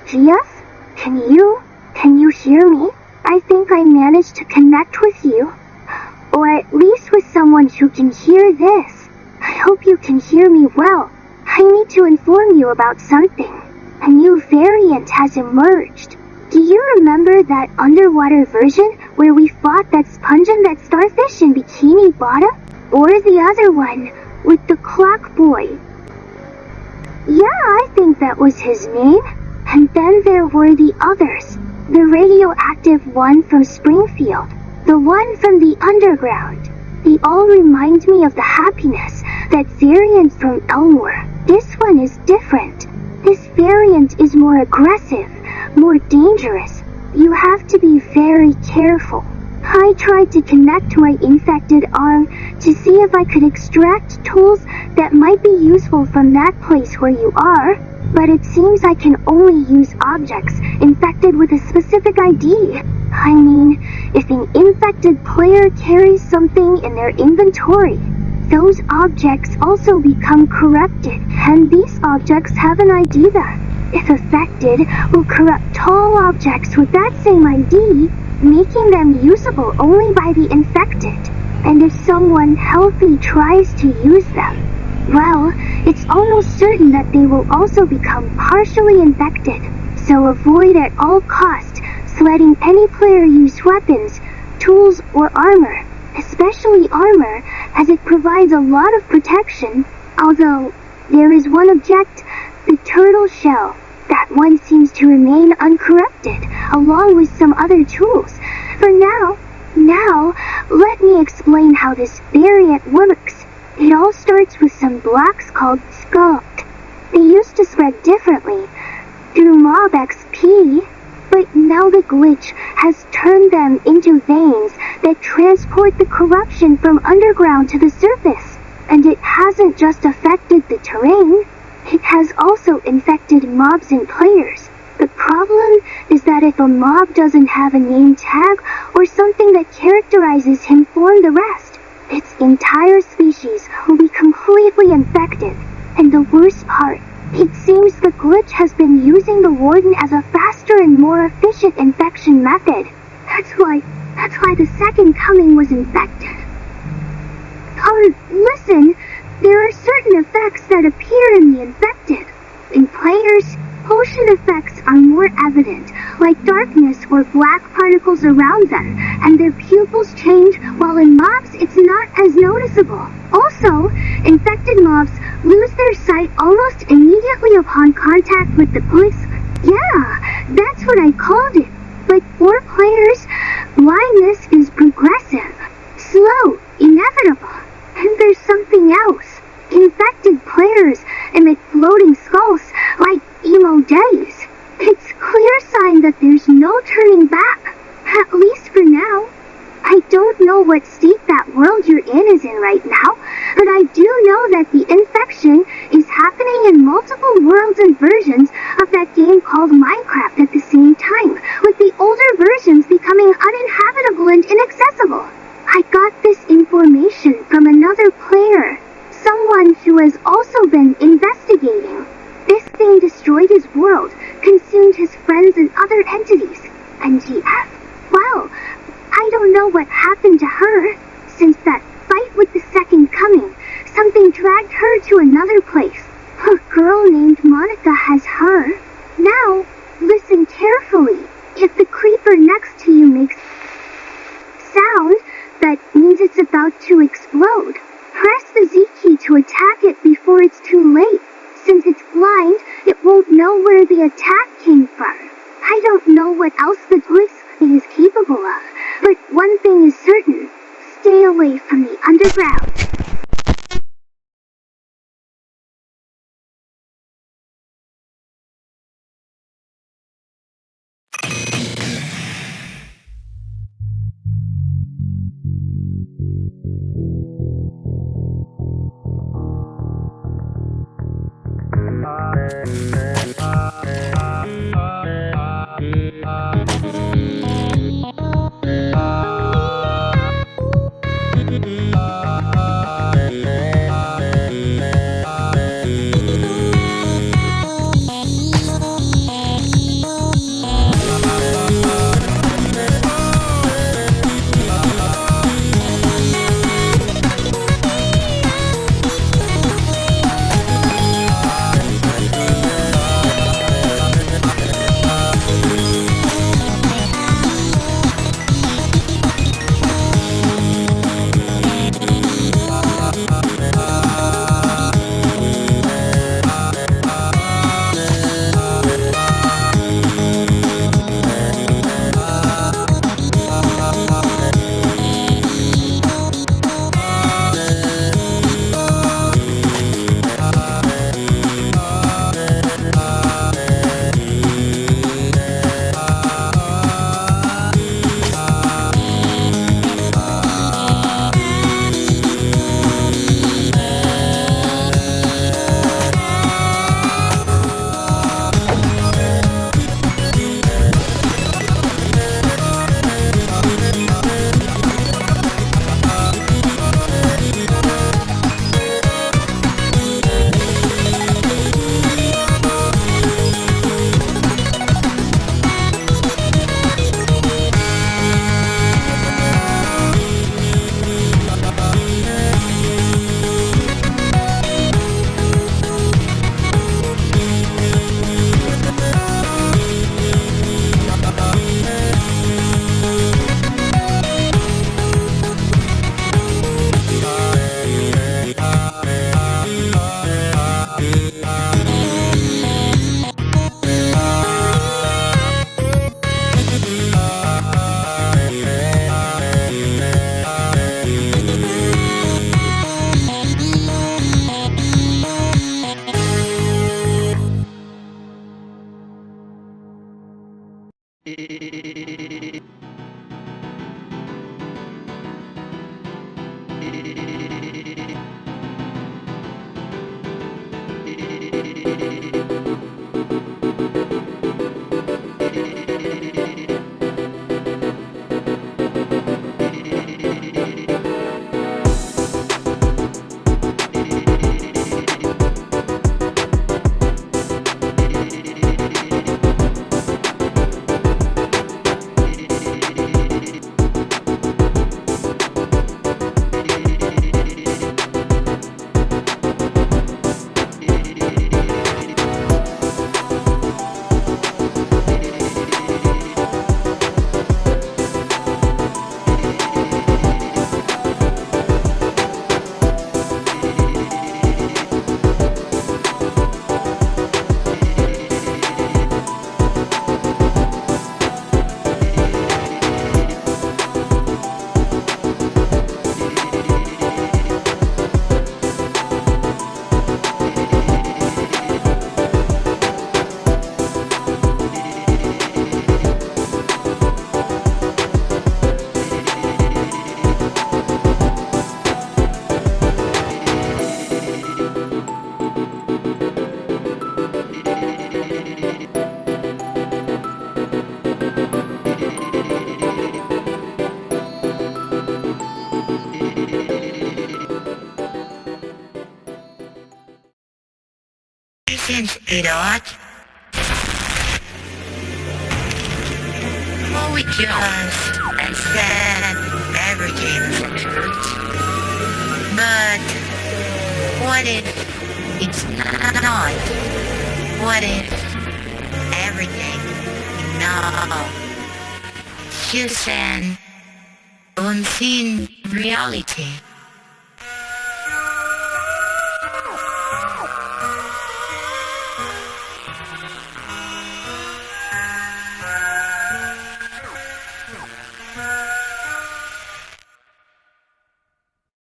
Gias? Can you hear me? I think I managed to connect with you. Or at least with someone who can hear this. I hope you can hear me well. I need to inform you about something. A new variant has emerged. Do you remember that underwater version where we fought that sponge and that starfish in Bikini Bottom? Or the other one, with the clock boy? Yeah, I think that was his name. And then there were the others. The radioactive one from Springfield. The one from the underground. They all remind me of the happiness, that variant from Elmore. This one is different. This variant is more aggressive, more dangerous. You have to be very careful. I tried to connect my infected arm to see if I could extract tools that might be useful from that place where you are, but it seems I can only use objects infected with a specific ID. I mean, if an infected player carries something in their inventory, those objects also become corrupted, and these objects have an ID that, if affected, will corrupt all objects with that same ID, making them usable only by the infected. And if someone healthy tries to use them, well, it's almost certain that they will also become partially infected. So avoid at all costs letting any player use weapons, tools, or armor, especially armor, as it provides a lot of protection. Although, there is one object, the turtle shell. That one seems to remain uncorrupted, along with some other tools. For now, let me explain how this variant works. It all starts with some blocks called Skulk. They used to spread differently, through Mob XP, but now the glitch has turned them into veins that transport the corruption from underground to the surface. And it hasn't just affected the terrain, it has also infected mobs and players. The problem is that if a mob doesn't have a name tag or something that characterizes him for the rest, its entire species will be completely infected. And the worst part, it seems the glitch has been using the Warden as a faster and more efficient infection method. That's why the Second Coming was infected. Listen, there are certain effects that appear in the infected. In players, potion effects are more evident, like darkness or black particles around them, and their pupils change, while in mobs it's not as noticeable. Also, infected mobs lose their sight almost immediately upon contact with the police. Yeah, that's what I called it. But for players, blindness is progressive, slow, inevitable. And there's something else. Infected players emit floating skulls like emo days. It's clear sign that there's no turning back, at least for now. I don't know what state that world you're in is in right now, but I do know that the infection is happening in multiple worlds and versions of that game called Minecraft at the same time, with the older versions becoming uninhabitable and inaccessible. I got this information from another player, someone who has also been investigating. This thing destroyed his world, consumed his friends and other entities, and GF, well, I don't know what happened to her. Since that fight with the Second Coming, something dragged her to another place. A girl named Monica has her. Now, listen carefully. If the creeper next to you makes sound, that means it's about to explode. Press the Z key to attack it before it's too late. Since it's blind, it won't know where the attack came from. I don't know what else the glitch is capable of, but one thing is certain. Stay away from the underground. Since idiot. What we just I said everything's the truth. But what if it's not? What if everything no? Just an unseen reality.